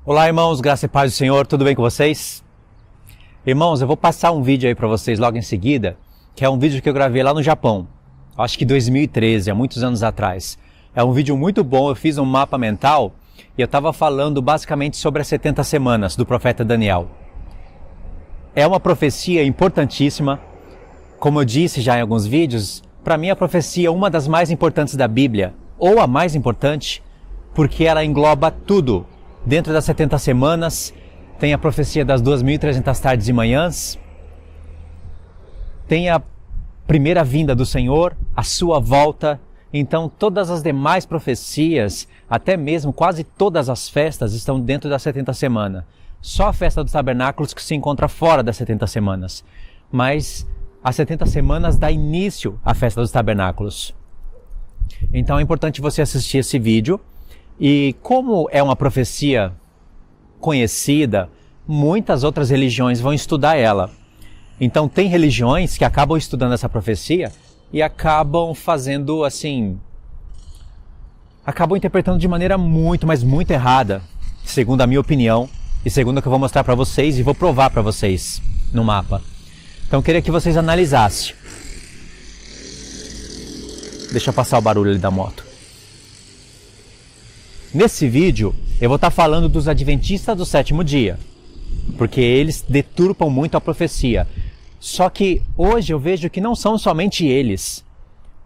Olá, irmãos, graça e paz do Senhor, tudo bem com vocês? Irmãos, eu vou passar um vídeo aí para vocês logo em seguida, que é um vídeo que eu gravei lá no Japão, acho que 2013, há muitos anos atrás. É um vídeo muito bom, eu fiz um mapa mental e eu estava falando basicamente sobre as 70 semanas do profeta Daniel. É uma profecia importantíssima, como eu disse já em alguns vídeos, para mim a profecia é uma das mais importantes da Bíblia, ou a mais importante, porque ela engloba tudo. Dentro das 70 semanas, tem a profecia das 2.300 tardes e manhãs, tem a primeira vinda do Senhor, a sua volta. Então todas as demais profecias, até mesmo quase todas as festas, estão dentro das 70 semanas. Só a festa dos tabernáculos que se encontra fora das 70 semanas. Mas as 70 semanas dá início à festa dos tabernáculos. Então é importante você assistir esse vídeo. E como é uma profecia conhecida, muitas outras religiões vão estudar ela. Então tem religiões que acabam estudando essa profecia e acabam fazendo assim, acabam interpretando de maneira muito, mas muito errada, segundo a minha opinião e segundo o que eu vou mostrar para vocês e vou provar para vocês no mapa. Então eu queria que vocês analisassem. Deixa eu passar o barulho ali da moto. Nesse vídeo, eu vou estar falando dos adventistas do sétimo dia, porque eles deturpam muito a profecia. Só que hoje eu vejo que não são somente eles.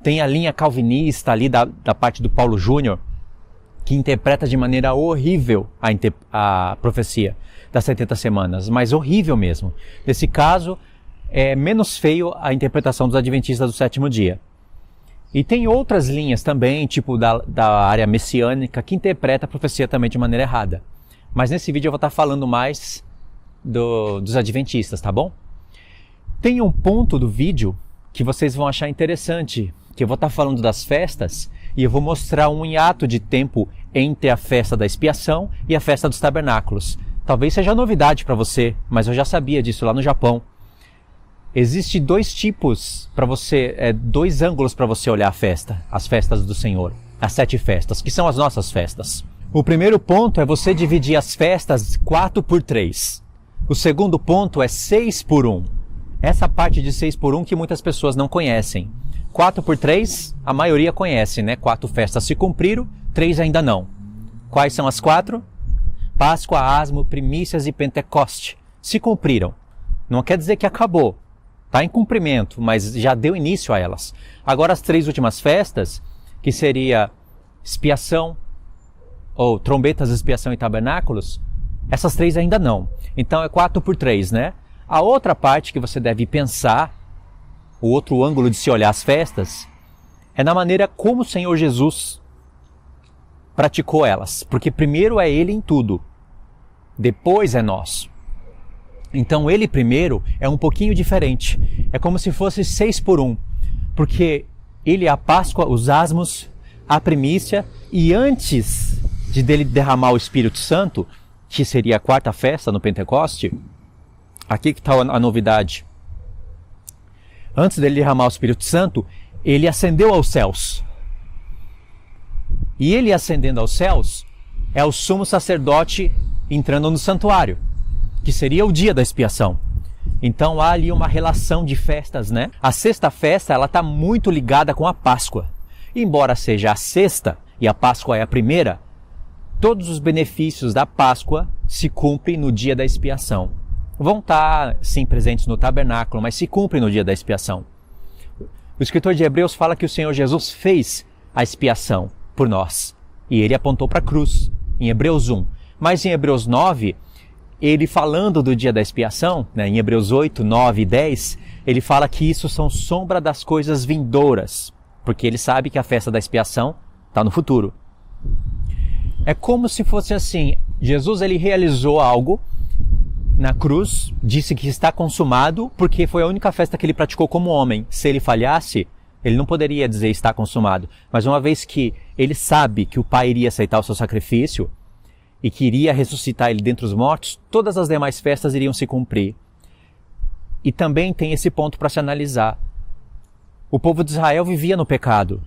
Tem a linha calvinista ali da parte do Paulo Júnior, que interpreta de maneira horrível a profecia das 70 semanas, mas horrível mesmo. Nesse caso, é menos feio a interpretação dos adventistas do sétimo dia. E tem outras linhas também, tipo da área messiânica, que interpreta a profecia também de maneira errada. Mas nesse vídeo eu vou estar falando mais dos adventistas, tá bom? Tem um ponto do vídeo que vocês vão achar interessante, que eu vou estar falando das festas e eu vou mostrar um hiato de tempo entre a festa da expiação e a festa dos tabernáculos. Talvez seja novidade para você, mas eu já sabia disso lá no Japão. Existem dois tipos para você, dois ângulos para você olhar a festa, as festas do Senhor, as 7 festas, que são as nossas festas. O primeiro ponto é você dividir as festas 4 por 3. O segundo ponto é 6 por 1. Essa parte de 6 por 1 que muitas pessoas não conhecem. 4 por 3, a maioria conhece, né? 4 festas se cumpriram, 3 ainda não. Quais são as 4? Páscoa, Asmo, Primícias e Pentecoste. Se cumpriram. Não quer dizer que acabou. Está em cumprimento, mas já deu início a elas. Agora as 3 últimas festas, que seria expiação, ou trombetas, expiação e tabernáculos, essas 3 ainda não. Então é 4 por 3, né? A outra parte que você deve pensar, o outro ângulo de se olhar as festas, é na maneira como o Senhor Jesus praticou elas. Porque primeiro é Ele em tudo, depois é nós. Então ele primeiro é um pouquinho diferente. É como se fosse 6 por 1. Porque ele é a Páscoa, os asmos, a primícia. E antes dele derramar o Espírito Santo, que seria a 4ª festa no Pentecoste, aqui que está a novidade. Antes dele derramar o Espírito Santo, ele ascendeu aos céus. E ele ascendendo aos céus é o sumo sacerdote entrando no santuário, que seria o dia da expiação. Então há ali uma relação de festas, né? A 6ª festa, ela está muito ligada com a Páscoa. Embora seja a 6ª e a Páscoa é a primeira, todos os benefícios da Páscoa se cumprem no dia da expiação. Vão estar, sim, presentes no tabernáculo, mas se cumprem no dia da expiação. O escritor de Hebreus fala que o Senhor Jesus fez a expiação por nós. E ele apontou para a cruz, em Hebreus 1. Mas em Hebreus 9... ele falando do dia da expiação, né, em Hebreus 8, 9 e 10, ele fala que isso são sombra das coisas vindouras, porque ele sabe que a festa da expiação está no futuro. É como se fosse assim, Jesus ele realizou algo na cruz, disse que está consumado, porque foi a única festa que ele praticou como homem. Se ele falhasse, ele não poderia dizer está consumado. Mas uma vez que ele sabe que o Pai iria aceitar o seu sacrifício, e que iria ressuscitar ele dentre os mortos, todas as demais festas iriam se cumprir. E também tem esse ponto para se analisar. O povo de Israel vivia no pecado.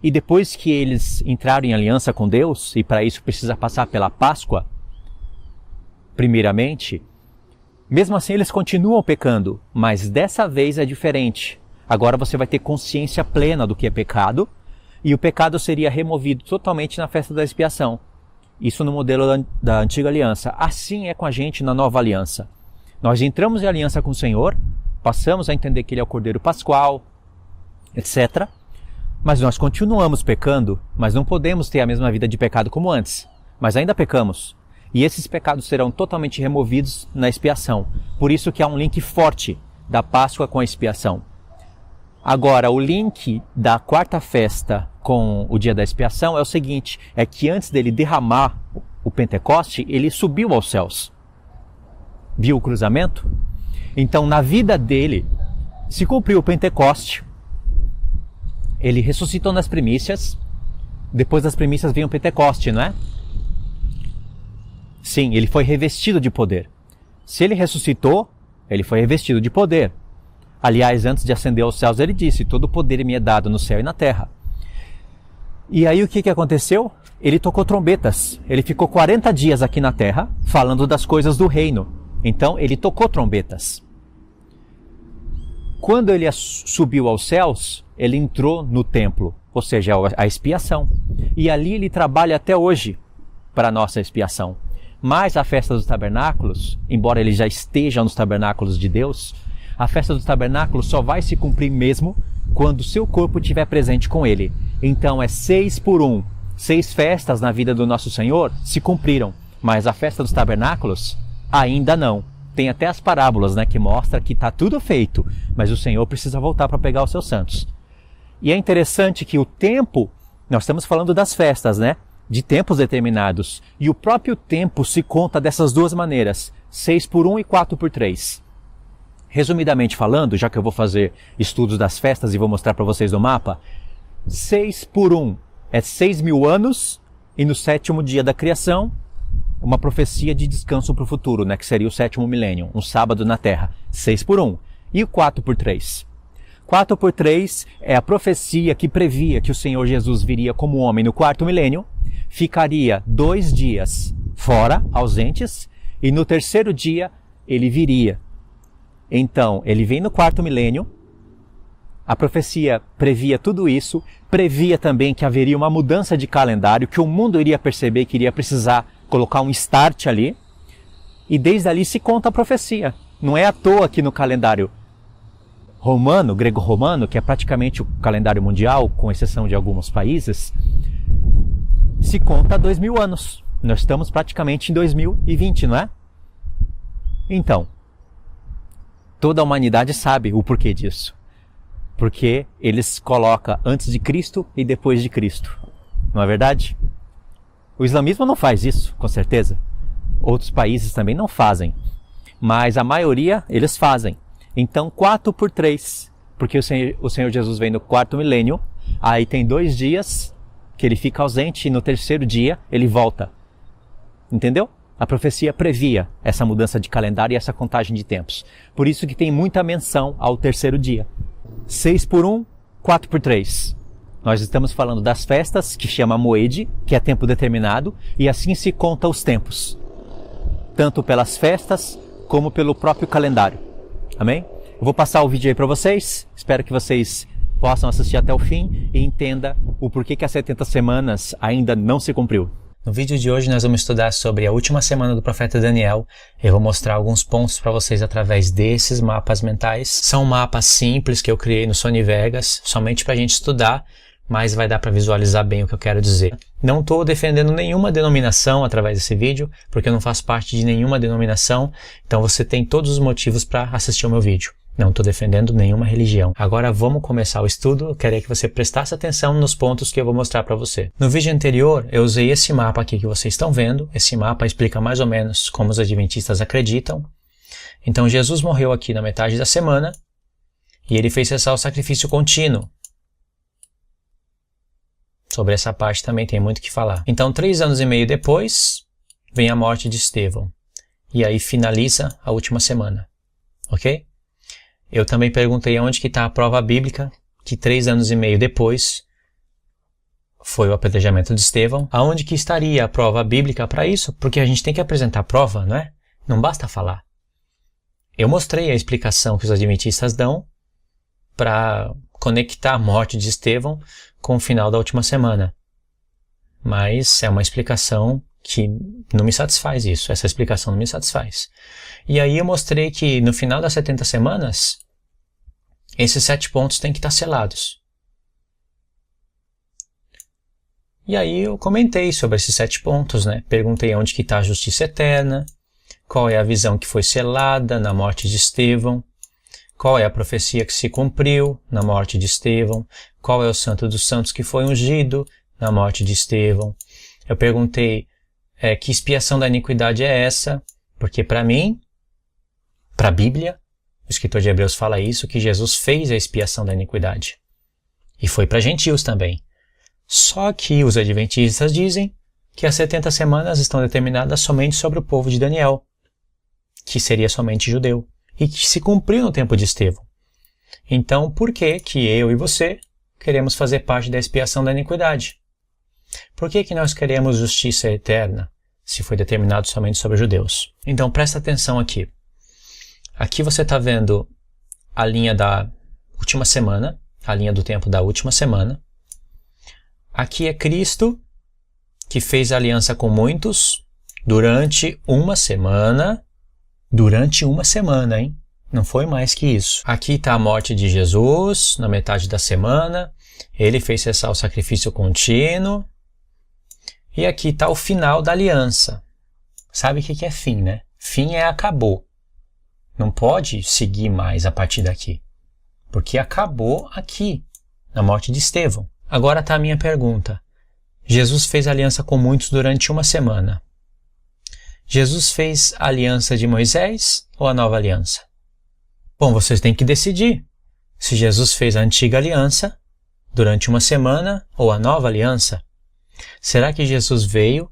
E depois que eles entraram em aliança com Deus, e para isso precisa passar pela Páscoa, primeiramente, mesmo assim eles continuam pecando, mas dessa vez é diferente. Agora você vai ter consciência plena do que é pecado, e o pecado seria removido totalmente na festa da expiação. Isso no modelo da antiga aliança. Assim é com a gente na nova aliança. Nós entramos em aliança com o Senhor, passamos a entender que Ele é o Cordeiro Pascual, etc. Mas nós continuamos pecando, mas não podemos ter a mesma vida de pecado como antes. Mas ainda pecamos. E esses pecados serão totalmente removidos na expiação. Por isso que há um link forte da Páscoa com a expiação. Agora, o link da quarta festa com o dia da expiação é o seguinte, é que antes dele derramar o Pentecoste, ele subiu aos céus. Viu o cruzamento? Então, na vida dele, se cumpriu o Pentecoste, ele ressuscitou nas primícias, depois das primícias veio o Pentecoste, não é? Sim, ele foi revestido de poder. Se ele ressuscitou, ele foi revestido de poder. Aliás, antes de ascender aos céus, ele disse, todo o poder me é dado no céu e na terra. E aí o que aconteceu? Ele tocou trombetas. Ele ficou 40 dias aqui na terra, falando das coisas do reino. Então, ele tocou trombetas. Quando ele subiu aos céus, ele entrou no templo, ou seja, a expiação. E ali ele trabalha até hoje para a nossa expiação. Mas a festa dos tabernáculos, embora ele já esteja nos tabernáculos de Deus, a festa dos tabernáculos só vai se cumprir mesmo quando o seu corpo estiver presente com ele. Então é 6 por 1. 6 festas na vida do nosso Senhor se cumpriram, mas a festa dos tabernáculos ainda não. Tem até as parábolas, né, que mostra que está tudo feito, mas o Senhor precisa voltar para pegar os seus santos. E é interessante que o tempo, nós estamos falando das festas, né, de tempos determinados, e o próprio tempo se conta dessas duas maneiras, 6 por 1 e 4 por 3. Resumidamente falando, já que eu vou fazer estudos das festas e vou mostrar para vocês no mapa, 6 por 1 é 6.000 anos, e no 7º dia da criação, uma profecia de descanso para o futuro, né, que seria o 7º milênio, um sábado na Terra, 6 por 1. E o 4 por 3? 4 por 3 é a profecia que previa que o Senhor Jesus viria como homem no 4º milênio, ficaria 2 dias fora, ausentes, e no 3º dia ele viria. Então, ele vem no 4º milênio, a profecia previa tudo isso, previa também que haveria uma mudança de calendário, que o mundo iria perceber que iria precisar colocar um start ali, e desde ali se conta a profecia. Não é à toa que no calendário romano, grego-romano, que é praticamente o calendário mundial, com exceção de alguns países, se conta 2.000 anos. Nós estamos praticamente em 2020, não é? Então, toda a humanidade sabe o porquê disso. Porque eles colocam antes de Cristo e depois de Cristo. Não é verdade? O islamismo não faz isso, com certeza. Outros países também não fazem. Mas a maioria, eles fazem. Então, 4 por 3. Porque o Senhor Jesus vem no 4º milênio. Aí tem 2 dias que ele fica ausente e no 3º dia ele volta. Entendeu? A profecia previa essa mudança de calendário e essa contagem de tempos. Por isso que tem muita menção ao 3º dia. 6 por 1, 4 por 3. Nós estamos falando das festas, que chama Moed, que é tempo determinado, e assim se conta os tempos. Tanto pelas festas, como pelo próprio calendário. Amém? Eu vou passar o vídeo aí para vocês. Espero que vocês possam assistir até o fim e entenda o porquê que as 70 semanas ainda não se cumpriu. No vídeo de hoje nós vamos estudar sobre a última semana do profeta Daniel. Eu vou mostrar alguns pontos para vocês através desses mapas mentais. São mapas simples que eu criei no Sony Vegas, somente para a gente estudar, mas vai dar para visualizar bem o que eu quero dizer. Não estou defendendo nenhuma denominação através desse vídeo, porque eu não faço parte de nenhuma denominação, então você tem todos os motivos para assistir o meu vídeo. Não estou defendendo nenhuma religião. Agora vamos começar o estudo. Eu queria que você prestasse atenção nos pontos que eu vou mostrar para você. No vídeo anterior, eu usei esse mapa aqui que vocês estão vendo. Esse mapa explica mais ou menos como os adventistas acreditam. Então Jesus morreu aqui na metade da semana e ele fez cessar o sacrifício contínuo. Sobre essa parte também tem muito o que falar. Então 3 anos e meio depois, vem a morte de Estevão. E aí finaliza a última semana. Ok? Eu também perguntei onde que está a prova bíblica que 3 anos e meio depois foi o apedrejamento de Estevão. Aonde que estaria a prova bíblica para isso? Porque a gente tem que apresentar prova, não é? Não basta falar. Eu mostrei a explicação que os adventistas dão para conectar a morte de Estevão com o final da última semana. Mas é uma explicação que não me satisfaz isso. Essa explicação não me satisfaz. E aí eu mostrei que no final das 70 semanas, esses 7 pontos têm que estar selados. E aí eu comentei sobre esses 7 pontos, né? Perguntei onde que está a justiça eterna, qual é a visão que foi selada na morte de Estevão, qual é a profecia que se cumpriu na morte de Estevão, qual é o santo dos santos que foi ungido na morte de Estevão. Eu perguntei que expiação da iniquidade é essa, porque para mim, para a Bíblia, o escritor de Hebreus fala isso, que Jesus fez a expiação da iniquidade. E foi para gentios também. Só que os adventistas dizem que as 70 semanas estão determinadas somente sobre o povo de Daniel, que seria somente judeu, e que se cumpriu no tempo de Estevão. Então, por que eu e você queremos fazer parte da expiação da iniquidade? Por que nós queremos justiça eterna, se foi determinado somente sobre os judeus? Então, presta atenção aqui. Aqui você está vendo a linha da última semana, a linha do tempo da última semana. Aqui é Cristo, que fez aliança com muitos durante uma semana. Durante uma semana, hein? Não foi mais que isso. Aqui está a morte de Jesus, na metade da semana. Ele fez cessar o sacrifício contínuo. E aqui está o final da aliança. Sabe o que é fim, né? Fim é acabou. Não pode seguir mais a partir daqui. Porque acabou aqui, na morte de Estevão. Agora está a minha pergunta. Jesus fez aliança com muitos durante uma semana. Jesus fez a aliança de Moisés ou a nova aliança? Bom, vocês têm que decidir se Jesus fez a antiga aliança durante uma semana ou a nova aliança. Será que Jesus veio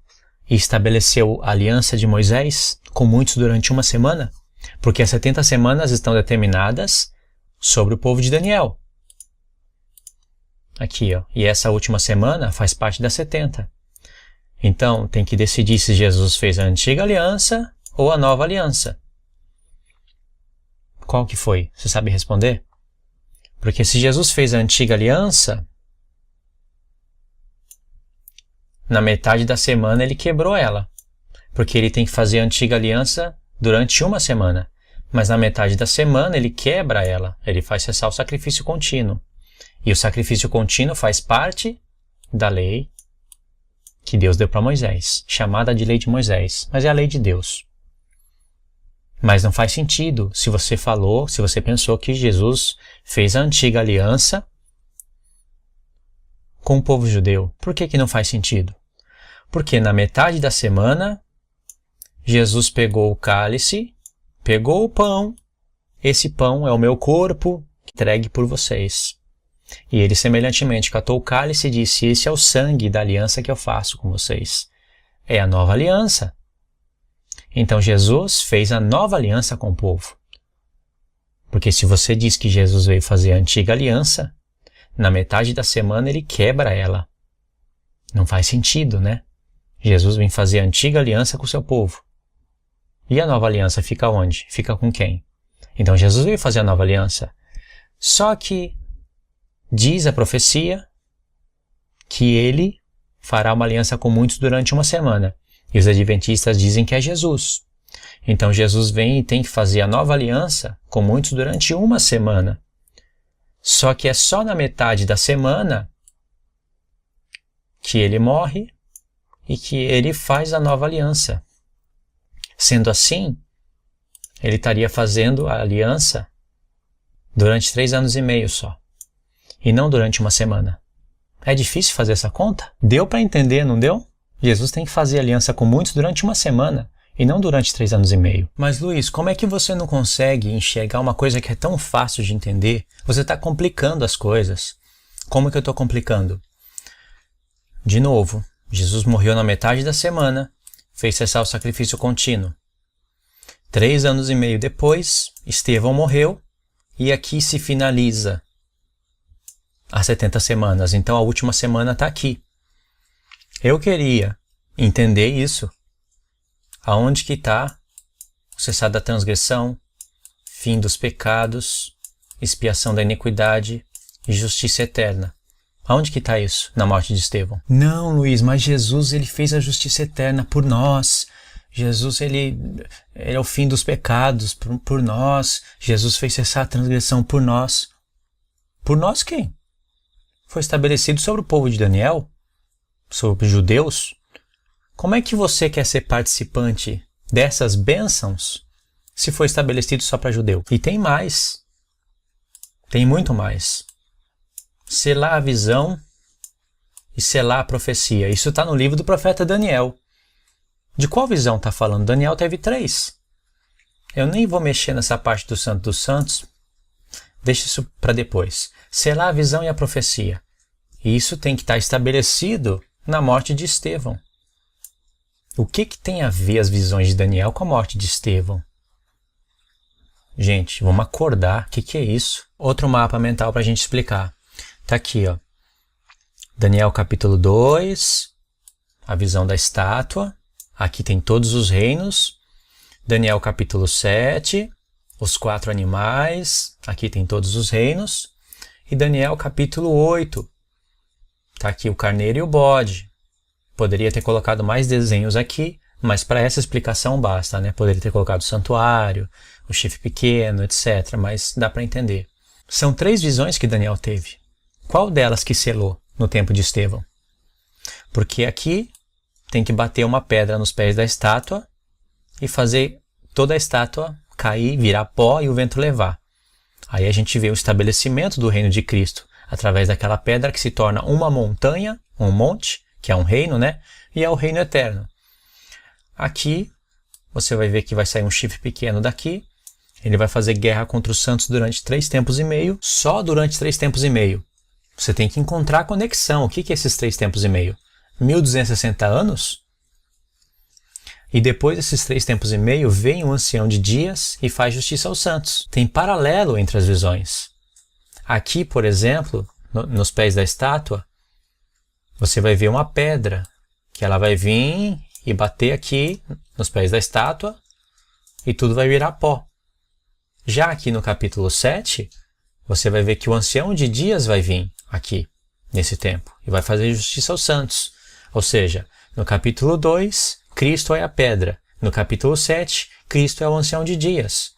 e estabeleceu a aliança de Moisés com muitos durante uma semana? Porque as 70 semanas estão determinadas sobre o povo de Daniel. Aqui, ó. E essa última semana faz parte das 70. Então, tem que decidir se Jesus fez a antiga aliança ou a nova aliança. Qual que foi? Você sabe responder? Porque se Jesus fez a antiga aliança, na metade da semana ele quebrou ela. Porque ele tem que fazer a antiga aliança durante uma semana. Mas na metade da semana ele quebra ela. Ele faz cessar o sacrifício contínuo. E o sacrifício contínuo faz parte da lei que Deus deu para Moisés, chamada de lei de Moisés, mas é a lei de Deus. Mas não faz sentido se você pensou que Jesus fez a antiga aliança com o povo judeu. Por que não faz sentido? Porque na metade da semana, Jesus pegou o cálice, pegou o pão, esse pão é o meu corpo entregue por vocês. E ele semelhantemente catou o cálice e disse, esse é o sangue da aliança que eu faço com vocês. É a nova aliança. Então Jesus fez a nova aliança com o povo. Porque se você diz que Jesus veio fazer a antiga aliança, na metade da semana ele quebra ela. Não faz sentido, né? Jesus vem fazer a antiga aliança com o seu povo. E a nova aliança fica onde? Fica com quem? Então Jesus veio fazer a nova aliança. Só que diz a profecia que ele fará uma aliança com muitos durante uma semana. E os adventistas dizem que é Jesus. Então Jesus vem e tem que fazer a nova aliança com muitos durante uma semana. Só que é só na metade da semana que ele morre e que ele faz a nova aliança. Sendo assim, ele estaria fazendo a aliança durante 3 anos e meio só. E não durante uma semana. É difícil fazer essa conta? Deu para entender, não deu? Jesus tem que fazer aliança com muitos durante uma semana e não durante 3 anos e meio. Mas Luiz, como é que você não consegue enxergar uma coisa que é tão fácil de entender? Você está complicando as coisas. Como que eu estou complicando? De novo, Jesus morreu na metade da semana, fez cessar o sacrifício contínuo. 3 anos e meio depois, Estevão morreu e aqui se finaliza as 70 semanas. Então a última semana está aqui. Eu queria entender isso. Aonde que está cessar da transgressão, fim dos pecados, expiação da iniquidade e justiça eterna. Aonde que está isso na morte de Estevão? Não, Luiz, mas Jesus ele fez a justiça eterna por nós. Jesus ele é o fim dos pecados por nós. Jesus fez cessar a transgressão por nós. Por nós quem? Foi estabelecido sobre o povo de Daniel? Sobre os judeus? Como é que você quer ser participante dessas bênçãos se foi estabelecido só para judeu? E tem mais. Tem muito mais. Selar a visão e selar a profecia. Isso está no livro do profeta Daniel. De qual visão está falando? Daniel teve 3. Eu nem vou mexer nessa parte do Santo dos Santos. Deixa isso para depois. Selar a visão e a profecia. E isso tem que estar estabelecido na morte de Estevão. O que tem a ver as visões de Daniel com a morte de Estevão? Gente, vamos acordar. O que é isso? Outro mapa mental para a gente explicar. Está aqui, ó. Daniel capítulo 2, a visão da estátua. Aqui tem todos os reinos. Daniel capítulo 7, os 4 animais. Aqui tem todos os reinos. E Daniel capítulo 8. Está aqui o carneiro e o bode. Poderia ter colocado mais desenhos aqui, mas para essa explicação basta, né? Poderia ter colocado o santuário, o chifre pequeno, etc. Mas dá para entender. São 3 visões que Daniel teve. Qual delas que selou no tempo de Estevão? Porque aqui tem que bater uma pedra nos pés da estátua e fazer toda a estátua cair, virar pó e o vento levar. Aí a gente vê o estabelecimento do reino de Cristo através daquela pedra que se torna uma montanha, um monte, que é um reino, né? E é o reino eterno. Aqui você vai ver que vai sair um chifre pequeno daqui. Ele vai fazer guerra contra os santos durante 3 tempos e meio. Só durante 3 tempos e meio. Você tem que encontrar a conexão. O que é esses 3 tempos e meio? 1260 anos? E depois desses 3 tempos e meio, vem o ancião de dias e faz justiça aos santos. Tem paralelo entre as visões. Aqui, por exemplo, nos pés da estátua, você vai ver uma pedra, que ela vai vir e bater aqui nos pés da estátua e tudo vai virar pó. Já aqui no capítulo 7, você vai ver que o ancião de dias vai vir aqui, nesse tempo, e vai fazer justiça aos santos. Ou seja, no capítulo 2, Cristo é a pedra. No capítulo 7, Cristo é o ancião de dias.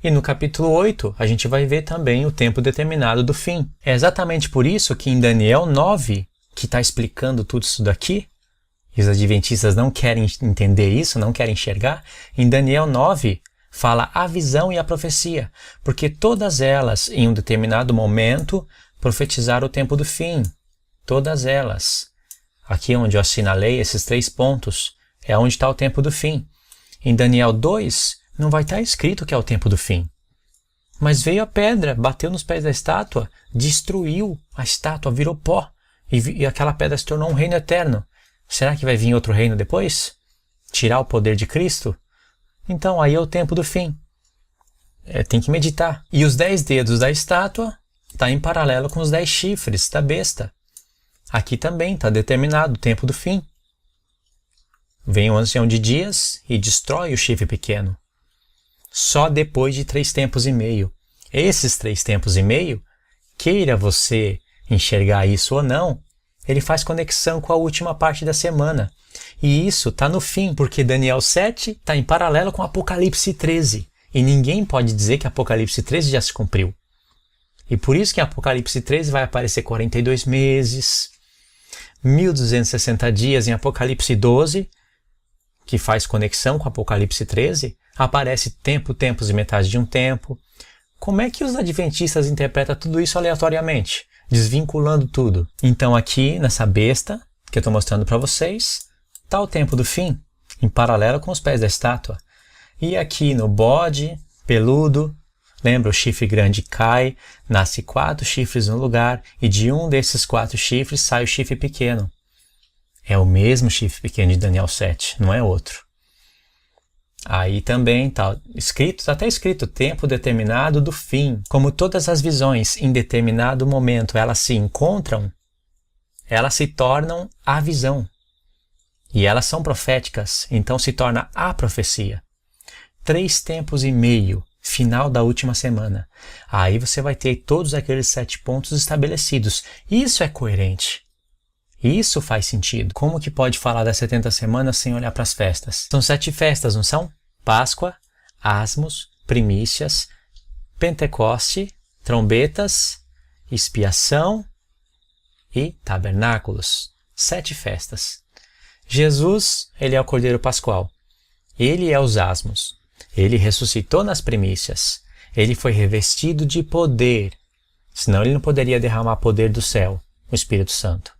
E no capítulo 8, a gente vai ver também o tempo determinado do fim. É exatamente por isso que em Daniel 9, que está explicando tudo isso daqui, e os adventistas não querem entender isso, não querem enxergar, em Daniel 9, fala a visão e a profecia, porque todas elas, em um determinado momento, profetizaram o tempo do fim. Todas elas. Aqui onde eu assinalei esses 3 pontos, é onde está o tempo do fim. Em Daniel 2, não vai estar escrito que é o tempo do fim. Mas veio a pedra, bateu nos pés da estátua, destruiu a estátua, virou pó, e aquela pedra se tornou um reino eterno. Será que vai vir outro reino depois? Tirar o poder de Cristo? Então aí é o tempo do fim. Tem que meditar. E os 10 dedos da estátua está em paralelo com os 10 chifres da besta. Aqui também está determinado o tempo do fim. Vem o ancião de dias e destrói o chifre pequeno. Só depois de 3 tempos e meio. Esses 3 tempos e meio, queira você enxergar isso ou não, ele faz conexão com a última parte da semana. E isso está no fim, porque Daniel 7 está em paralelo com Apocalipse 13. E ninguém pode dizer que Apocalipse 13 já se cumpriu. E por isso que em Apocalipse 13 vai aparecer 42 meses, 1260 dias em Apocalipse 12, que faz conexão com Apocalipse 13, aparece tempo, tempos e metade de um tempo. Como é que os adventistas interpretam tudo isso aleatoriamente, desvinculando tudo? Então aqui, nessa besta, que eu estou mostrando para vocês, está o tempo do fim, em paralelo com os pés da estátua. E aqui no bode peludo, lembra, o chifre grande cai, nasce 4 chifres no lugar, e de um desses 4 chifres sai o chifre pequeno. É o mesmo chifre pequeno de Daniel 7, não é outro. Aí também está até escrito tempo determinado do fim. Como todas as visões em determinado momento elas se encontram, elas se tornam a visão. E elas são proféticas, então se torna a profecia. 3 tempos e meio, final da última semana. Aí você vai ter todos aqueles 7 pontos estabelecidos. Isso é coerente. Isso faz sentido. Como que pode falar das 70 semanas sem olhar para as festas? São 7 festas, não são? Páscoa, Asmos, Primícias, Pentecoste, Trombetas, Expiação e Tabernáculos. 7 festas. Jesus, ele é o Cordeiro Pascual. Ele é os Asmos. Ele ressuscitou nas primícias. Ele foi revestido de poder. Senão ele não poderia derramar poder do céu, o Espírito Santo.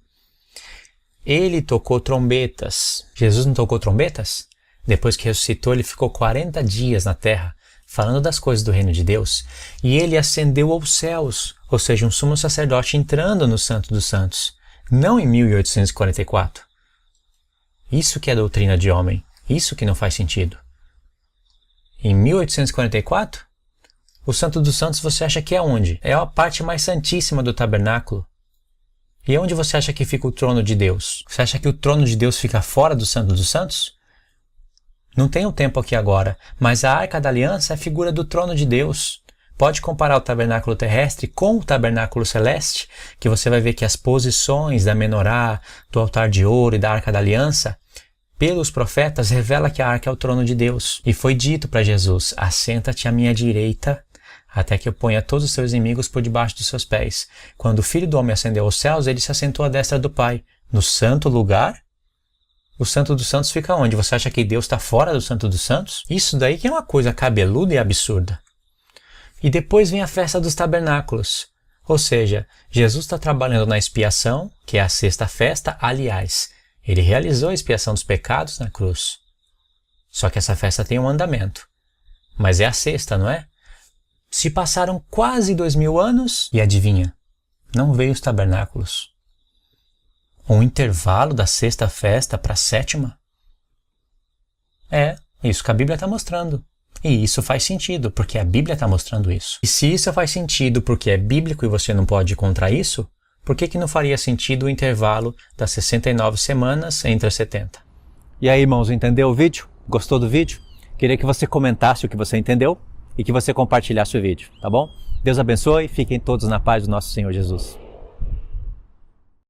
Ele tocou trombetas. Jesus não tocou trombetas? Depois que ressuscitou, ele ficou 40 dias na terra, falando das coisas do reino de Deus. E ele ascendeu aos céus, ou seja, um sumo sacerdote entrando no Santo dos Santos. Não em 1844. Isso que é doutrina de homem. Isso que não faz sentido. Em 1844, o Santo dos Santos você acha que é onde? É a parte mais santíssima do tabernáculo. E onde você acha que fica o trono de Deus? Você acha que o trono de Deus fica fora do Santo dos Santos? Não tem o tempo aqui agora, mas a Arca da Aliança é a figura do trono de Deus. Pode comparar o tabernáculo terrestre com o tabernáculo celeste, que você vai ver que as posições da menorá, do altar de ouro e da Arca da Aliança, pelos profetas, revela que a arca é o trono de Deus. E foi dito para Jesus, assenta-te à minha direita, até que eu ponha todos os seus inimigos por debaixo dos seus pés. Quando o Filho do Homem ascendeu aos céus, ele se assentou à destra do Pai. No santo lugar? O Santo dos Santos fica onde? Você acha que Deus está fora do Santo dos Santos? Isso daí que é uma coisa cabeluda e absurda. E depois vem a festa dos tabernáculos. Ou seja, Jesus está trabalhando na expiação, que é a 6ª festa. Aliás, ele realizou a expiação dos pecados na cruz. Só que essa festa tem um andamento. Mas é a 6ª, não é? Se passaram quase 2000 anos e adivinha, não veio os tabernáculos. Um intervalo da 6ª festa para a 7ª? É, isso que a Bíblia está mostrando. E isso faz sentido, porque a Bíblia está mostrando isso. E se isso faz sentido porque é bíblico e você não pode ir contra isso, por que não faria sentido o intervalo das 69 semanas entre as 70? E aí, irmãos, entendeu o vídeo? Gostou do vídeo? Queria que você comentasse o que você entendeu e que você compartilhasse o vídeo, tá bom? Deus abençoe, fiquem todos na paz do nosso Senhor Jesus.